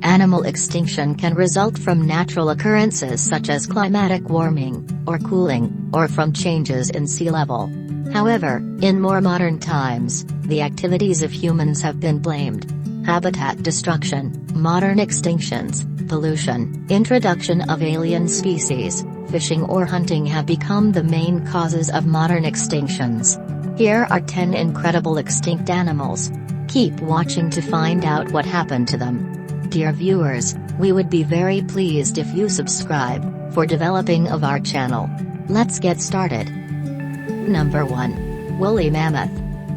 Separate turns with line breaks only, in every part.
Animal extinction can result from natural occurrences such as climatic warming, or cooling, or from changes in sea level. However, in more modern times, the activities of humans have been blamed. Habitat destruction, modern extinctions, pollution, introduction of alien species, fishing or hunting have become the main causes of modern extinctions. Here are 10 incredible extinct animals. Keep watching to find out what happened to them. Dear viewers, we would be very pleased if you subscribe, for developing of our channel. Let's get started. Number 1. Woolly mammoth.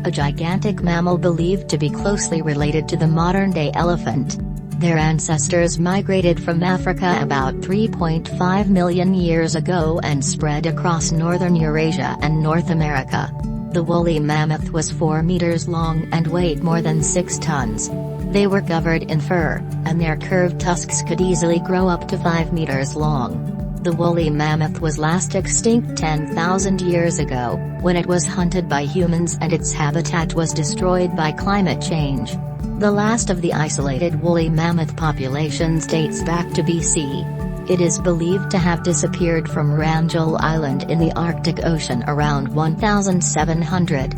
A gigantic mammal believed to be closely related to the modern-day elephant. Their ancestors migrated from Africa about 3.5 million years ago and spread across northern Eurasia and North America. The woolly mammoth was 4 meters long and weighed more than 6 tons. They were covered in fur, and their curved tusks could easily grow up to 5 meters long. The woolly mammoth was last extinct 10,000 years ago, when it was hunted by humans and its habitat was destroyed by climate change. The last of the isolated woolly mammoth populations dates back to BC. It is believed to have disappeared from Wrangel Island in the Arctic Ocean around 1700.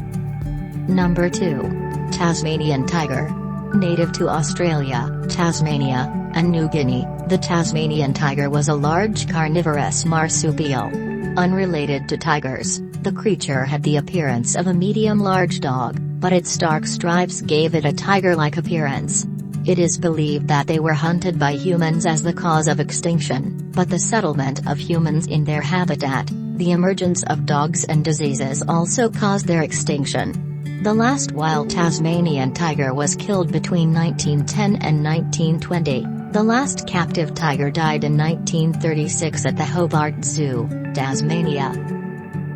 Number 2. Tasmanian tiger. Native to Australia, Tasmania, and New Guinea, the Tasmanian tiger was a large carnivorous marsupial. Unrelated to tigers, the creature had the appearance of a medium-large dog, but its dark stripes gave it a tiger-like appearance. It is believed that they were hunted by humans as the cause of extinction, but the settlement of humans in their habitat, the emergence of dogs and diseases also caused their extinction. The last wild Tasmanian tiger was killed between 1910 and 1920. The last captive tiger died in 1936 at the Hobart Zoo, Tasmania.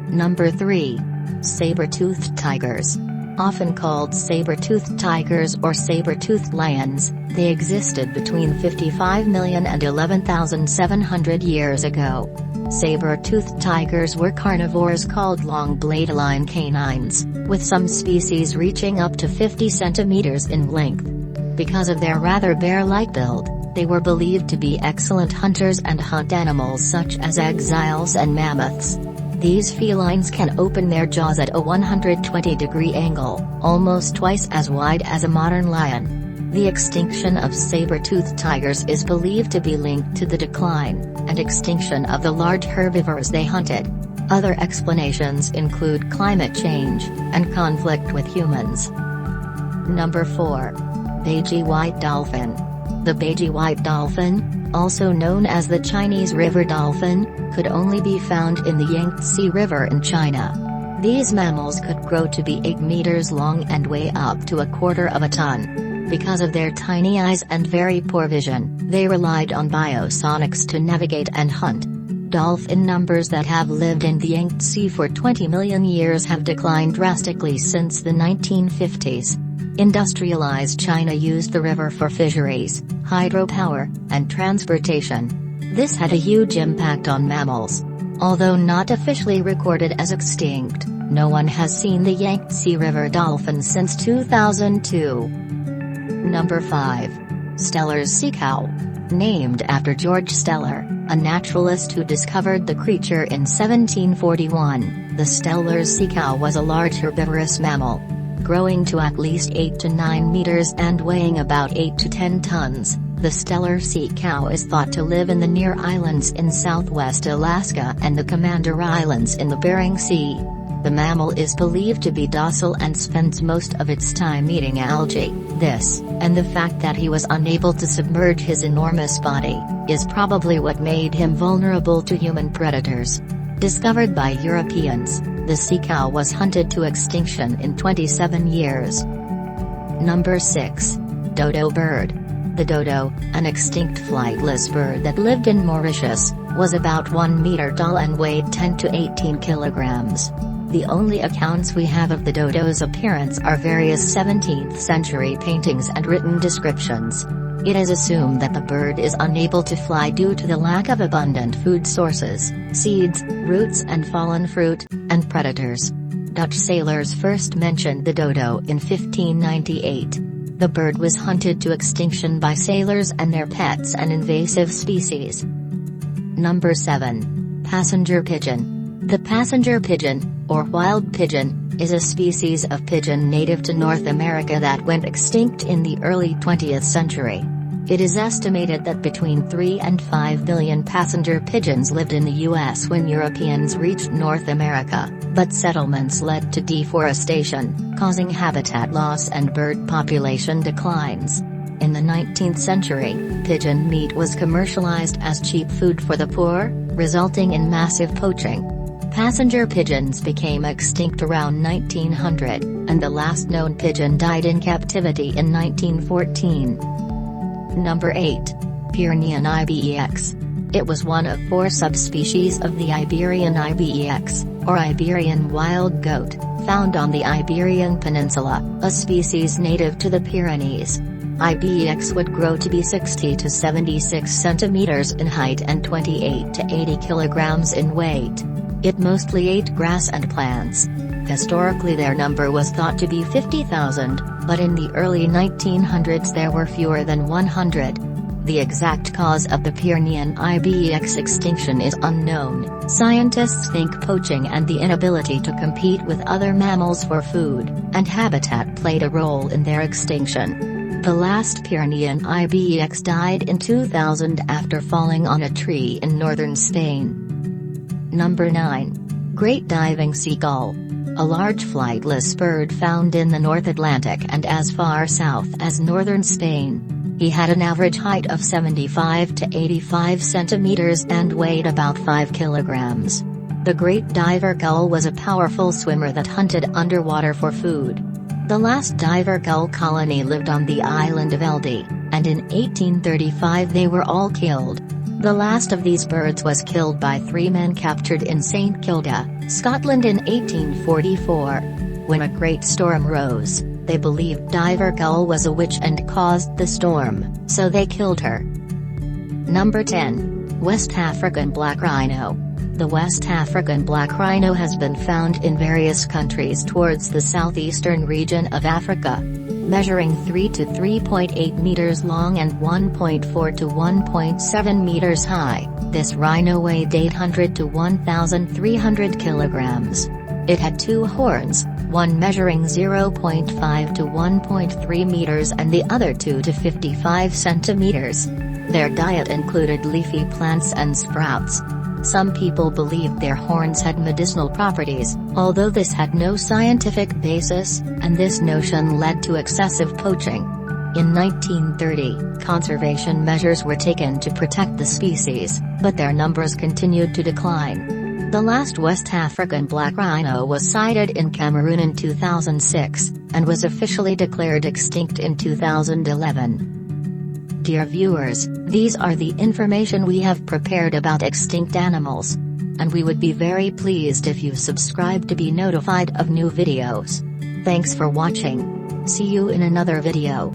Number 3. Saber-toothed tigers. Often called saber-toothed tigers or saber-toothed lions, they existed between 55 million and 11,700 years ago. Saber-toothed tigers were carnivores called long-blade-line canines, with some species reaching up to 50 centimeters in length. Because of their rather bear-like build, they were believed to be excellent hunters and hunt animals such as exiles and mammoths. These felines can open their jaws at a 120-degree angle, almost twice as wide as a modern lion. The extinction of saber-toothed tigers is believed to be linked to the decline and extinction of the large herbivores they hunted. Other explanations include climate change and conflict with humans. Number 4. Beige white dolphin. The beige white dolphin, also known as the Chinese river dolphin, could only be found in the Yangtze River in China. These mammals could grow to be 8 meters long and weigh up to 1/4 of a ton. Because of their tiny eyes and very poor vision, they relied on biosonics to navigate and hunt. Dolphin numbers that have lived in the Yangtze for 20 million years have declined drastically since the 1950s. Industrialized China used the river for fisheries, hydropower, and transportation. This had a huge impact on mammals. Although not officially recorded as extinct, no one has seen the Yangtze River dolphin since 2002. Number 5. Steller's sea cow. Named after George Steller, a naturalist who discovered the creature in 1741, the Steller's sea cow was a large herbivorous mammal. Growing to at least 8 to 9 meters and weighing about 8 to 10 tons, the Steller sea cow is thought to live in the Near Islands in southwest Alaska and the Commander Islands in the Bering Sea. The mammal is believed to be docile and spends most of its time eating algae. This, and the fact that he was unable to submerge his enormous body, is probably what made him vulnerable to human predators. Discovered by Europeans, the sea cow was hunted to extinction in 27 years. Number 6. Dodo bird. The dodo, an extinct flightless bird that lived in Mauritius, was about 1 meter tall and weighed 10 to 18 kilograms. The only accounts we have of the dodo's appearance are various 17th century paintings and written descriptions. It is assumed that the bird is unable to fly due to the lack of abundant food sources, seeds, roots and fallen fruit, and predators. Dutch sailors first mentioned the dodo in 1598. The bird was hunted to extinction by sailors and their pets, an invasive species. Number 7. Passenger pigeon. The passenger pigeon, or wild pigeon, is a species of pigeon native to North America that went extinct in the early 20th century. It is estimated that between 3 and 5 billion passenger pigeons lived in the U.S. when Europeans reached North America, but settlements led to deforestation, causing habitat loss and bird population declines. In the 19th century, pigeon meat was commercialized as cheap food for the poor, resulting in massive poaching. Passenger pigeons became extinct around 1900, and the last known pigeon died in captivity in 1914. Number 8. Pyrenean ibex. It was one of 4 subspecies of the Iberian ibex, or Iberian wild goat, found on the Iberian Peninsula, a species native to the Pyrenees. Ibex would grow to be 60 to 76 centimeters in height and 28 to 80 kilograms in weight. It mostly ate grass and plants. Historically their number was thought to be 50,000, but in the early 1900s there were fewer than 100. The exact cause of the Pyrenean ibex extinction is unknown. Scientists think poaching and the inability to compete with other mammals for food and habitat played a role in their extinction. The last Pyrenean ibex died in 2000 after falling on a tree in northern Spain. Number 9. Great diving seagull. A large flightless bird found in the North Atlantic and as far south as northern Spain. He had an average height of 75 to 85 centimeters and weighed about 5 kilograms. The great diver gull was a powerful swimmer that hunted underwater for food. The last diver gull colony lived on the island of Eldey, and in 1835 they were all killed. The last of these birds was killed by 3 men captured in St Kilda, Scotland in 1844. When a great storm rose, they believed diver gull was a witch and caused the storm, so they killed her. Number 10. West African black rhino. The West African black rhino has been found in various countries towards the southeastern region of Africa. Measuring 3 to 3.8 meters long and 1.4 to 1.7 meters high, this rhino weighed 800 to 1,300 kilograms. It had 2 horns, one measuring 0.5 to 1.3 meters and the other 2 to 55 centimeters. Their diet included leafy plants and sprouts. Some people believed their horns had medicinal properties, although this had no scientific basis, and this notion led to excessive poaching. In 1930, conservation measures were taken to protect the species, but their numbers continued to decline. The last West African black rhino was sighted in Cameroon in 2006, and was officially declared extinct in 2011. Dear viewers, these are the information we have prepared about extinct animals. And we would be very pleased if you subscribe to be notified of new videos. Thanks for watching. See you in another video.